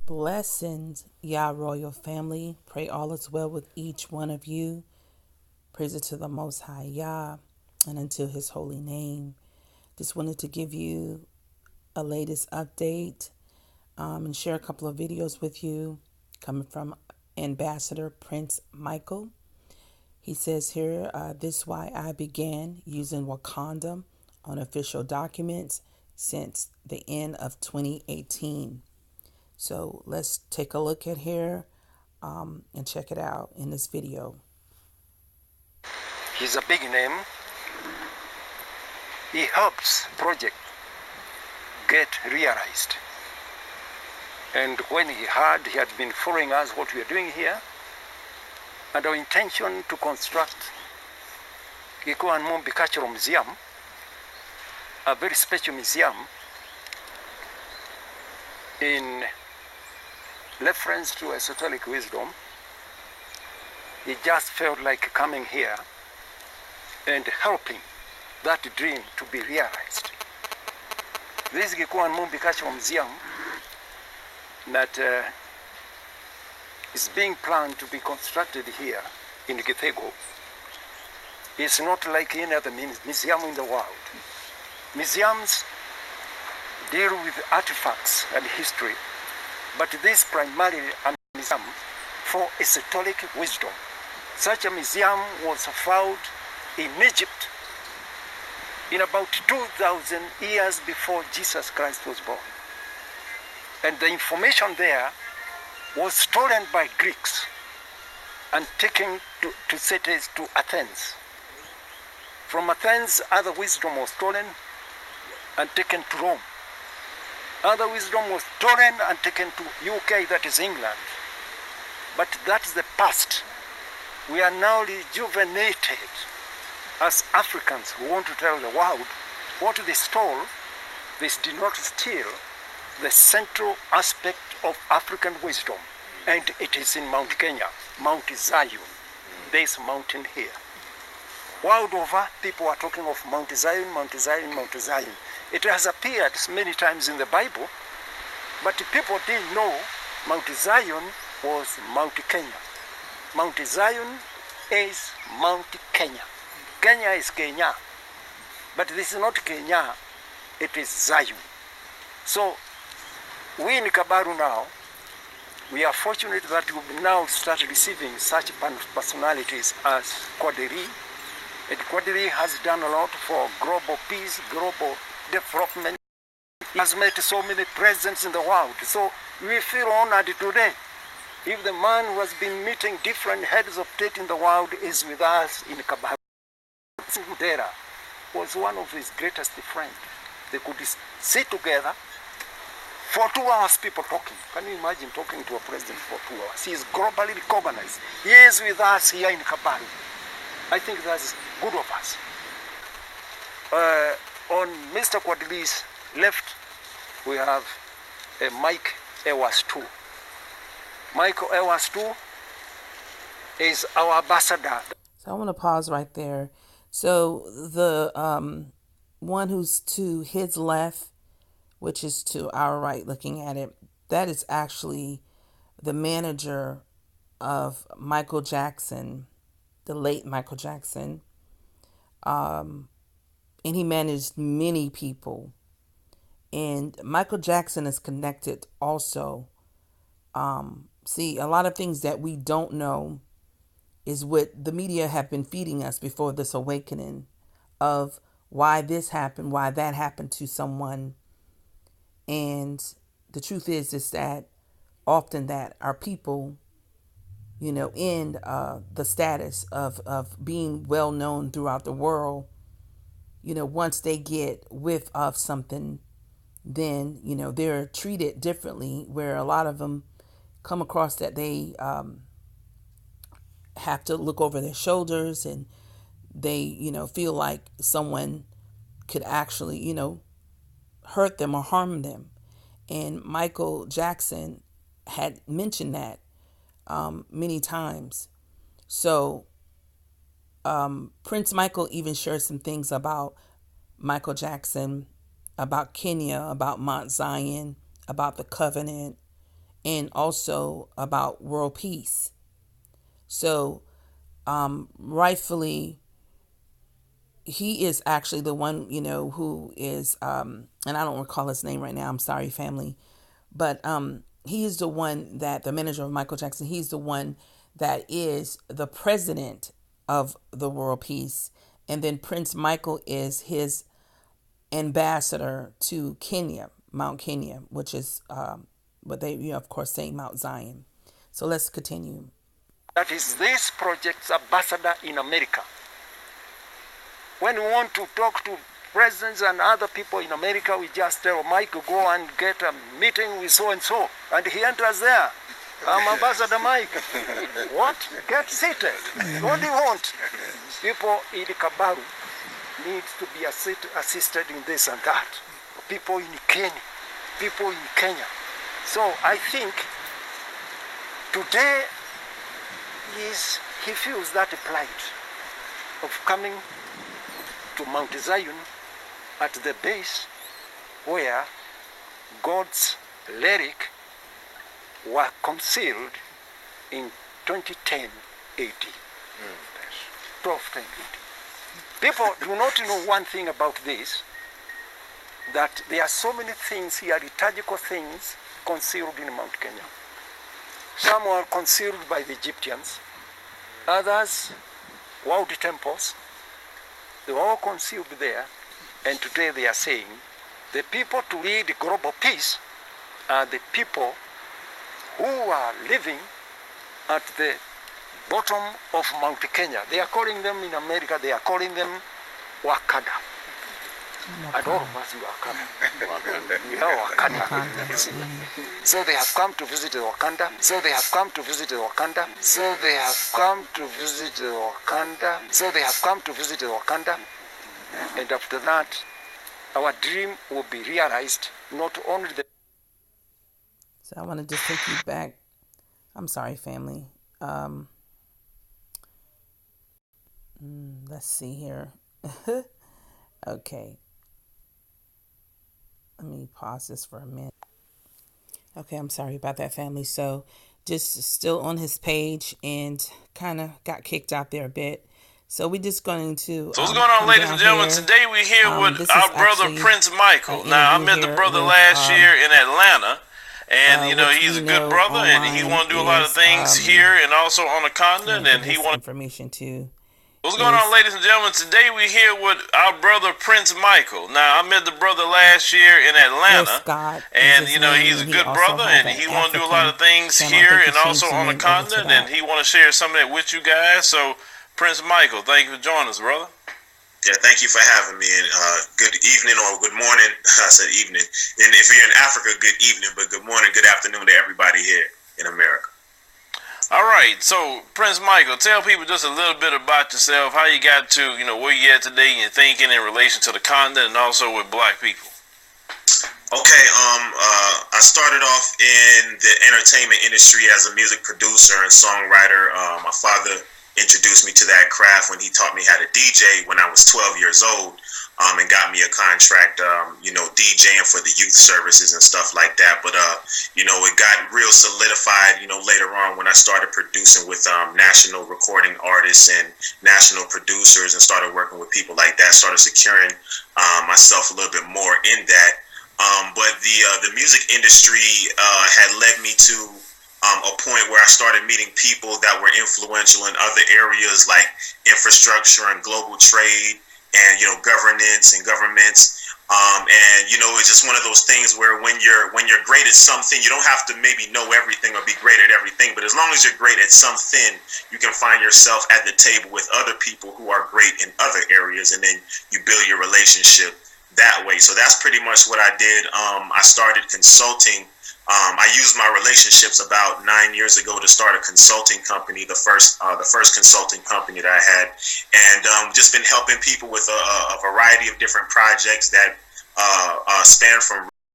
Blessings, Yah Royal family. Pray all is well with each one of you. Praise it to the Most High Yah and unto His holy name. Just wanted to give you a latest update and share a couple of videos with you coming from Ambassador Prince Michael. He says here, this is why I began using Wakanda on official documents since the end of 2018. So let's take a look at here and check it out in this video. He's a big name. He helps project get realized. And when he heard, he had been following us, what we are doing here, and our intention to construct Gikuyu and Mumbi Cultural Museum, a very special museum in reference to esoteric wisdom. He just felt like coming here and helping that dream to be realized. This Gikuyu and Mumbi Cultural Museum that is being planned to be constructed here in Githego is not like any other museum in the world. Museums deal with artifacts and history, but this primarily a museum for esoteric wisdom. Such a museum was found in Egypt in about 2,000 years before Jesus Christ was born. And the information there was stolen by Greeks and taken to cities, to Athens. From Athens, other wisdom was stolen and taken to Rome. Other wisdom was stolen and taken to UK, that is England. But that's the past. We are now rejuvenated as Africans who want to tell the world what they stole. They did not steal the central aspect of African wisdom, and it is in Mount Kenya, Mount Zion. There is a mountain here. World over, people are talking of Mount Zion, Mount Zion, Mount Zion. It has appeared many times in the Bible, but people didn't know Mount Zion was Mount Kenya. Mount Zion is Mount Kenya. Kenya is Kenya, but this is not Kenya, it is Zion. So we in Kabaru now, we are fortunate that we now start receiving such personalities as Kwaderi. And Kwaderi has done a lot for global peace, global development. He has met so many presidents in the world. So we feel honored today. If the man who has been meeting different heads of state in the world is with us in Kabaru, Dera was one of his greatest friends. They could sit together for 2 hours, people talking. Can you imagine talking to a president for 2 hours? He is globally recognized. He is with us here in Kabaru. I think that's good of us. On Mr. Kwaderi's left, we have Mike Ewas II. Michael Ewas II is our ambassador. So I want to pause right there. So the one who's to his left, which is to our right looking at it, that is actually the manager of Michael Jackson, the late Michael Jackson. And he managed many people. And Michael Jackson is connected also. See, a lot of things that we don't know is what the media have been feeding us before this awakening of why this happened, why that happened to someone. And the truth is that often that our people, in the status of being well known throughout the world, once they get whiff of something, then, they're treated differently, where a lot of them come across that they have to look over their shoulders, and they, feel like someone could actually, hurt them or harm them. And Michael Jackson had mentioned that many times. So Prince Michael even shared some things about Michael Jackson, about Kenya, about Mount Zion, about the covenant, and also about world peace. So, rightfully, he is actually the one, who is, and I don't recall his name right now. I'm sorry, family. But he is the one that, the manager of Michael Jackson, he's the one that is the president of the world peace. And then Prince Michael is his ambassador to Kenya, Mount Kenya, which is what they, of course, say Mount Zion. So let's continue. That is this project's ambassador in America. When we want to talk to presidents and other people in America, we just tell Mike, go and get a meeting with so-and-so. And he enters there. I'm Ambassador Mike. What? Get seated. What do you want? People in Kabaru need to be assisted in this and that. People in Kenya. People in Kenya. So I think today he feels that plight of coming to Mount Zion at the base where God's lyric were concealed in 2010 AD. 1210 AD. People do not know one thing about this, that there are so many things here, liturgical things, concealed in Mount Kenya. Some were concealed by the Egyptians, others, world temples, they were all concealed there, and today they are saying the people to lead global peace are the people who are living at the bottom of Mount Kenya. They are calling them in America, they are calling them Wakanda. And all of us, we are Wakanda. So they have come to visit Wakanda. So they have come to visit Wakanda. So they have come to visit Wakanda. So they have come to visit Wakanda. And after that, our dream will be realized. Not only the... So I want to just take you back. I'm sorry, family. Let's see here. Okay. Let me pause this for a minute. Okay, I'm sorry about that, family. So just still on his page and kind of got kicked out there a bit. So we're just going to... So what's going on, ladies and gentlemen? Here. Today we're here with our brother Prince Michael. Now, I met the brother last year in Atlanta. And, he's a good brother, and he want to do a lot of things here and also on the continent. And he wants information too. What's going on, ladies and gentlemen? Today we're here with our brother Prince Michael. Now, I met the brother last year in Atlanta, and he's a good brother, and he want to do a lot of things here and also on the continent, and he want to share some of that with you guys. So, Prince Michael, thank you for joining us, brother. Yeah, thank you for having me, and good evening or good morning. I said evening, and if you're in Africa, good evening, but good morning, good afternoon to everybody here in America. All right, so Prince Michael, tell people just a little bit about yourself, how you got to, where you at today in your thinking in relation to the continent and also with black people. Okay, I started off in the entertainment industry as a music producer and songwriter. My father introduced me to that craft when he taught me how to DJ when I was 12 years old. And got me a contract, DJing for the youth services and stuff like that. But, it got real solidified, later on when I started producing with national recording artists and national producers and started working with people like that, started securing myself a little bit more in that. But the music industry had led me to a point where I started meeting people that were influential in other areas like infrastructure and global trade, and governance and governments, and it's just one of those things where when you're great at something, you don't have to maybe know everything or be great at everything, but as long as you're great at something, you can find yourself at the table with other people who are great in other areas, and then you build your relationship that way. So that's pretty much what I did. I started consulting. I used my relationships about 9 years ago to start a consulting company, the first consulting company that I had, and just been helping people with a variety of different projects that span from